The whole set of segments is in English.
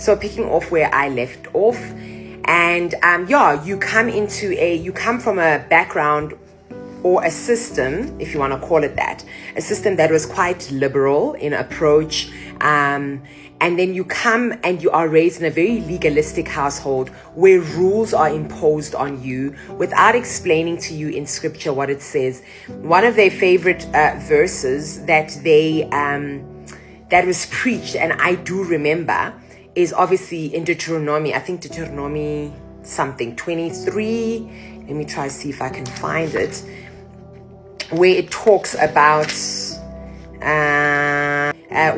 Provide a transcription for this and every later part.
So picking off where I left off, and you come from a background or a system, if you want to call it that, a system that was quite liberal in approach, and then you come and you are raised in a very legalistic household where rules are imposed on you without explaining to you in scripture what it says. One of their favorite verses that was preached, and I do remember, is obviously in Deuteronomy. I think Deuteronomy something 23. Let me try to see if I can find it, where it talks about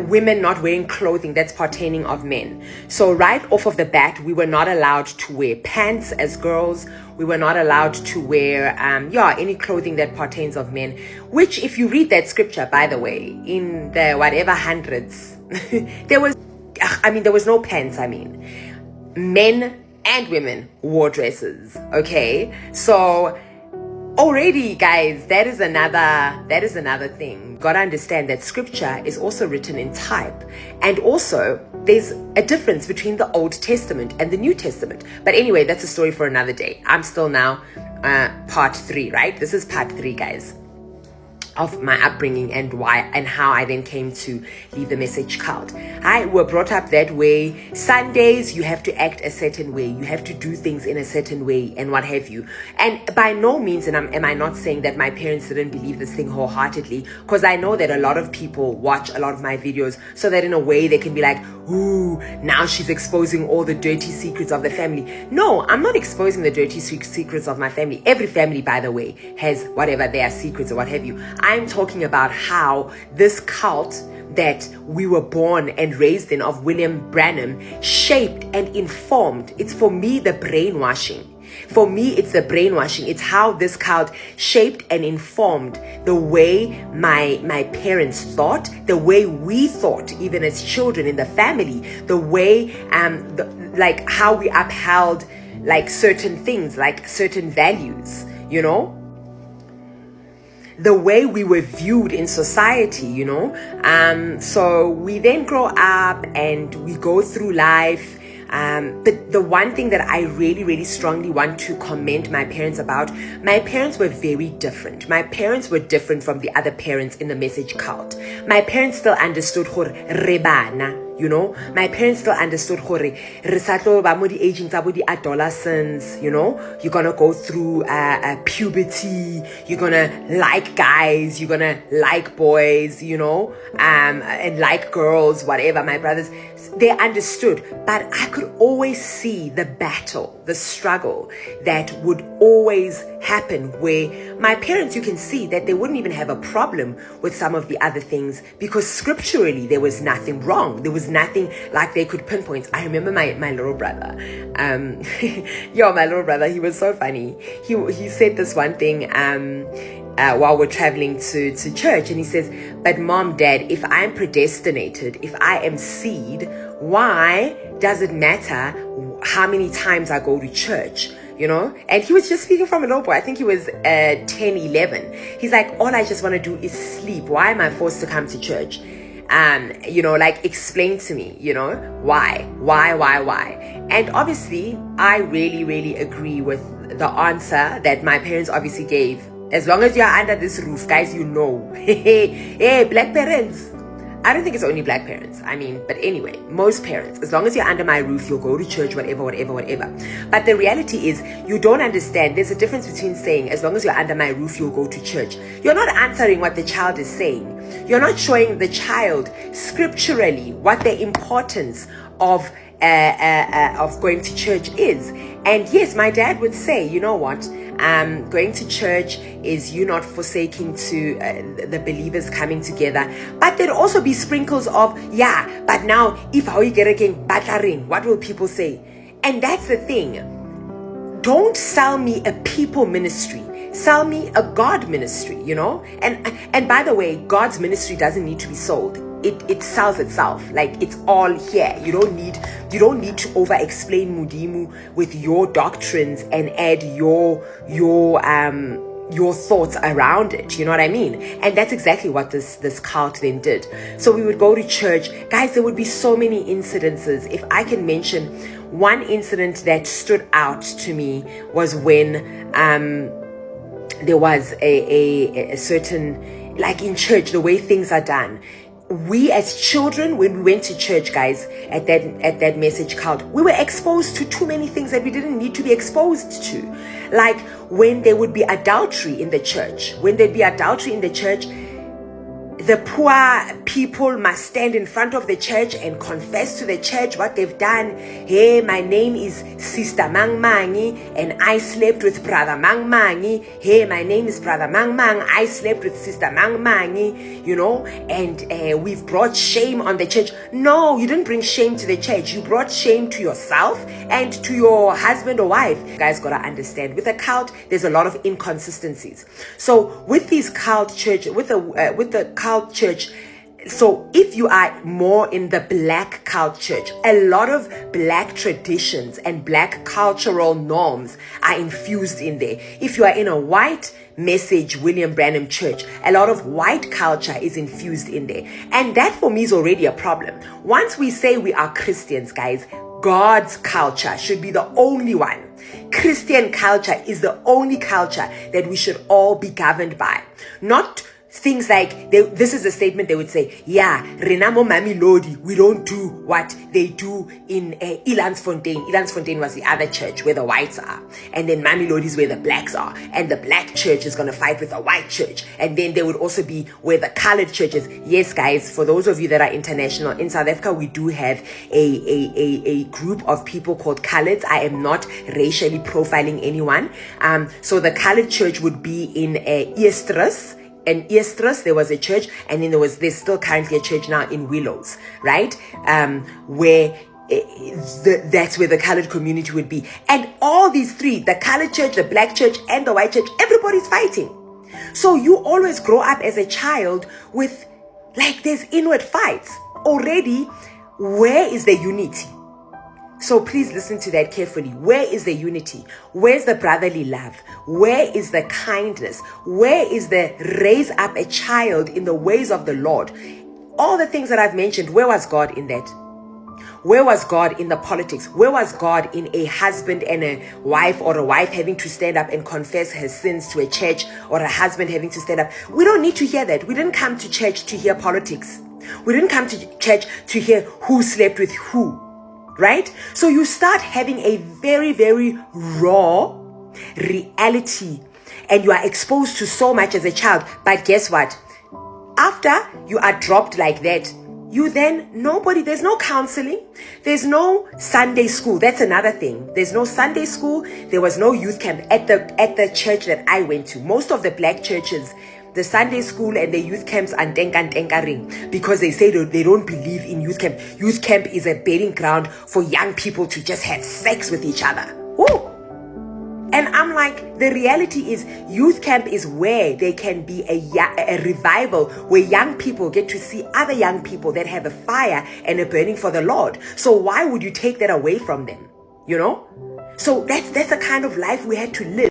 women not wearing clothing that's pertaining of men. So right off of the bat, we were not allowed to wear pants as girls. We were not allowed to wear any clothing that pertains of men, which if you read that scripture, by the way, in the whatever hundreds, there was no pants. Men and women wore dresses. Okay, so already, guys, that is another thing. Gotta understand that scripture is also written in type, and also there's a difference between the Old Testament and the New Testament. But anyway, that's a story for another day. I'm still now part 3, right? This is part 3, guys, of my upbringing and why and how I then came to leave the message cult. I were brought up that way. Sundays, you have to act a certain way. You have to do things in a certain way and what have you. And by no means am I not saying that my parents didn't believe this thing wholeheartedly, because I know that a lot of people watch a lot of my videos so that in a way they can be like, ooh, now she's exposing all the dirty secrets of the family. No, I'm not exposing the dirty secrets of my family. Every family, by the way, has whatever their secrets or what have you. I'm talking about how this cult that we were born and raised in of Willam Branham shaped and informed. It's for me the brainwashing. For me, it's the brainwashing. It's how this cult shaped and informed the way my parents thought, the way we thought, even as children in the family, the way, like how we upheld like certain things, like certain values, you know? The way we were viewed in society, you know. So we then grow up and we go through life. But the one thing that I really, really strongly want to commend my parents about, my parents were very different. My parents were different from the other parents in the message cult. My parents still understood rebana. You know, my parents still understood the aging the adolescence. You know, you're gonna go through puberty. You're gonna like guys. You're gonna like boys. You know, and like girls, whatever. My brothers, they understood, but I could always see the battle, the struggle that would always happen. Where my parents, you can see that they wouldn't even have a problem with some of the other things because scripturally there was nothing wrong. There was nothing like they could pinpoint. I remember my little brother. My little brother, he was so funny. He said this one thing while we're traveling to church, and he says, but mom, dad, if I'm predestinated, if I am seed, why does it matter how many times I go to church? You know, and he was just speaking from a little boy. I think he was 10, 11. He's like, all I just want to do is sleep. Why am I forced to come to church? You know, like explain to me, you know, why? And obviously, I really, really agree with the answer that my parents obviously gave. As long as you're under this roof, guys, you know, hey, black parents. I don't think it's only black parents. But anyway, most parents, as long as you're under my roof, you'll go to church, whatever. But the reality is, you don't understand. There's a difference between saying, as long as you're under my roof, you'll go to church. You're not answering what the child is saying. You're not showing the child scripturally what the importance of going to church is. And yes, my dad would say, you know what? Going to church is you not forsaking to the believers coming together. But there'd also be sprinkles of, but now if how you get again battering, what will people say? And that's the thing. Don't sell me a people ministry. Sell me a God ministry, you know? And by the way, God's ministry doesn't need to be sold. It sells itself. Like, it's all here. You don't need to over explain Mudimu with your doctrines and add your your thoughts around it. You know what I mean? And that's exactly what this cult then did. So we would go to church. Guys, there would be so many incidences. If I can mention one incident that stood out to me was when there was a certain, like in church, the way things are done. We as children, when we went to church, guys, at that message cult, we were exposed to too many things that we didn't need to be exposed to. Like when there would be adultery in the church. When there'd be adultery in the church, the poor people must stand in front of the church and confess to the church what they've done. Hey, my name is Sister Mang Mangi and I slept with Brother Mang Mangi. Hey, my name is Brother Mang Mang. I slept with Sister Mang Mangi, you know, and we've brought shame on the church. No, you didn't bring shame to the church. You brought shame to yourself and to your husband or wife. You guys gotta understand, with a cult, there's a lot of inconsistencies. So with these cult church, with the cult church, so if you are more in the black cult church, a lot of black traditions and black cultural norms are infused in there. If you are in a white message Willam Branham church, a lot of white culture is infused in there. And that for me is already a problem. Once we say we are Christians, guys, God's culture should be the only one. Christian culture is the only culture that we should all be governed by. Not things like, this is a statement they would say, yeah, Renamo Mami Lodi, we don't do what they do in Elandsfontein. Elandsfontein was the other church where the whites are. And then Mami Lodi is where the blacks are. And the black church is going to fight with the white church. And then there would also be where the colored church is. Yes, guys, for those of you that are international, in South Africa, we do have a group of people called coloreds. I am not racially profiling anyone. So the colored church would be in Eastrus. In Eastrus, there was a church, and then there's still currently a church now in Willows, right? Where that's where the colored community would be. And all these three, the colored church, the black church, and the white church, everybody's fighting. So you always grow up as a child with, like, there's inward fights. Already, where is the unity? So please listen to that carefully. Where is the unity? Where's the brotherly love? Where is the kindness? Where is the raise up a child in the ways of the Lord? All the things that I've mentioned, where was God in that? Where was God in the politics? Where was God in a husband and a wife, or a wife having to stand up and confess her sins to a church, or a husband having to stand up? We don't need to hear that. We didn't come to church to hear politics. We didn't come to church to hear who slept with who. Right? So you start having a very, very raw reality, and you are exposed to so much as a child. But guess what? After you are dropped like that, there's no counseling. There's no Sunday school. That's another thing. There's no Sunday school. There was no youth camp at the church that I went to. Most of the black churches, the Sunday school and the youth camps are ring, because they say they don't believe in youth camp. Youth camp is a bedding ground for young people to just have sex with each other. Woo! And I'm like, the reality is youth camp is where there can be a revival, where young people get to see other young people that have a fire and a burning for the Lord. So why would you take that away from them? You know? So that's the kind of life we had to live.